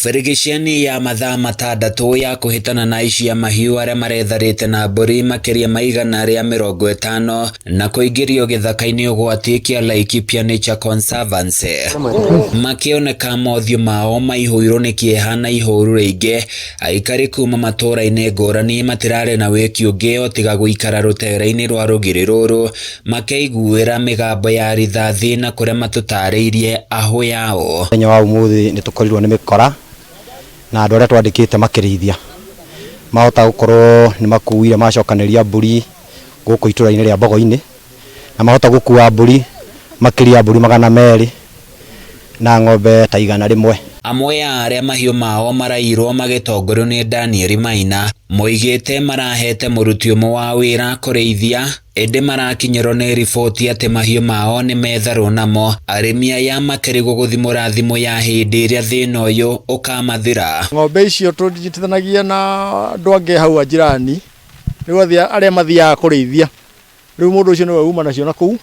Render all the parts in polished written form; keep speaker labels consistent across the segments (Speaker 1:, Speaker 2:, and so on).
Speaker 1: BIRIGICENI ya mathaa matandatu ya kuhitana na AICI ya MAHIU aria maretharite na mburi makiria maigana ria 50 na kuingirio githaka-ini ugwati kia Laikipia Nature Conservancy makioneka mothio mao maihuirwo ni kieha na ihuru ringi. Aikari kuma matura-ini ngurani matirare na wiki ungi otiga guikara rutere-ini rwa rugiri ruru makeiguira migambo ya rithathi na kuria matutariirie aho yao.
Speaker 2: Muthenya wa umuthi ni tukorirwo ni mikora na andu aria twandikite makirithia mahota gukorwo ni makuire macokaniria mburi guku itura-ini ria Mbogo-ini na mahota gukua mburi makiria mburi 200 na ng'ombe ta 100.
Speaker 1: Amwe ya aria mahiu mao marairwo magitongorio ni Daniel Maina moigite marahete muruti umwe wa wira kurithia ende marakinyirwo ni riboti ati mahiu mao ni metharwo namo arimi aya makirigo guthimura thimu ya hindi iria thina uyu ukamathira.
Speaker 3: Ng'ombe icio tujitithanagia na ndwange hau ajirani niwathia aria mathiaga kurithia riu mundu ucio niwe uma nacio na kuu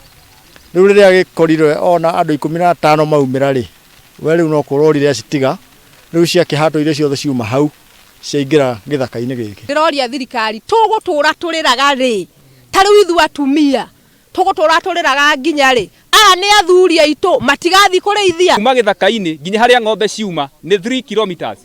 Speaker 3: riu riria gikorirwe ona andu 15 maumira ri weri no kurorire citiga riu cia kihato iria ciothe ciuma hau ciaingira githaka-ini giki.
Speaker 4: Ndiroria thirikari tugutura turiraga ri tariu ithu atumia tugutura turiraga nginya ri aya ni athuri aitu matigathi kurithia
Speaker 5: kuma githaka-ini nginya haria ng'ombe ciuma ni 3 kilometers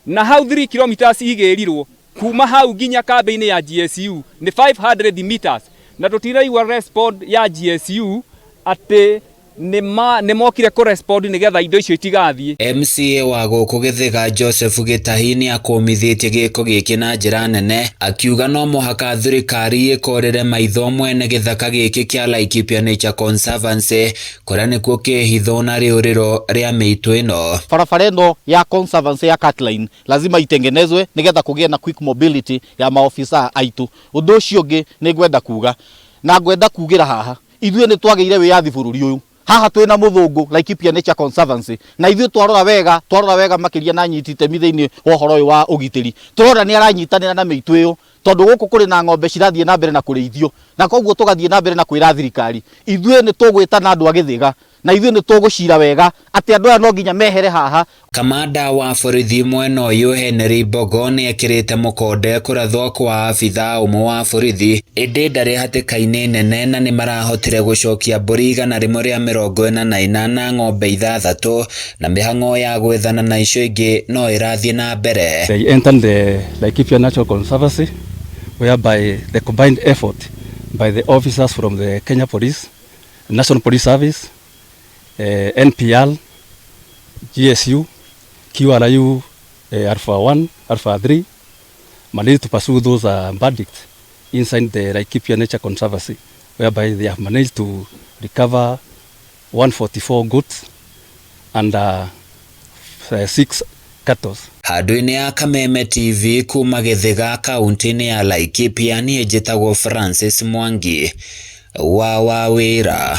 Speaker 5: na hau 3 kilometers igirirwo kuma hau nginya kambi-ini ya GSU ni 500 meters na tutiraigwa respond ya GSU ati ni mokire correspond ni getha indo icio itigathie.
Speaker 1: MCA wa guku Githiga Joseph Gitahini akomithitie giko giki na njira nene akiuga no muhaka thirikari ikorere maitho mwene githaka giki kia Laikipia Nature Conservancy kuria nikuo kihitho na riuriro ria miitu ino.
Speaker 6: Barabara ino ya conservancy ya Catline lazima itengenezwe ni getha kugie na quick mobility ya maofisa aitu. Undu ucio ungi ni ngwenda kuga na ngwenda kugira haha ithuĩ ni twageire wiyathi bururi uyu haha twina muthungu Laikipia Nature Conservancy na ithuĩ twarora wega makiria na nyitite mithe-ini uhoro uyu wa ugitiri turora ni aranyitanira na miitu iyo tondu guku kuri na ng'ombe cirathie na mbere na kurithio na koguo tugathie na mbere na kwira thirikari ithuĩ ni tugwita na andu a Githiga na ithuĩ ni tugucira wega ati andu aya no nginya mehere haha.
Speaker 1: Kamanda wa borithi mwena uyu Henry Mbogo ni ekirite mukonde kurathwo kwa abithaa umwe wa borithi indi ndari hatika-ini nene na ni marahotire gucokia mburi 148 na ng'ombe 6 na mihang'o ya gwethana na icio ingi no irathie na mbere.
Speaker 7: They entered the Laikipia Nature Conservancy whereby the combined effort by the officers from the Kenya Police, National Police Service, NPL, GSU, QRU, Alpha 1, Alpha 3 managed to pursue those bandits inside the Laikipia Nature Conservancy whereby they have managed to recover 144 goats and 6 cattle.
Speaker 1: Handu-ini ya Kameme TV kuma Githiga kaunti-ini ya Laikipia ni njitagwo Francis Mwangi wa wira.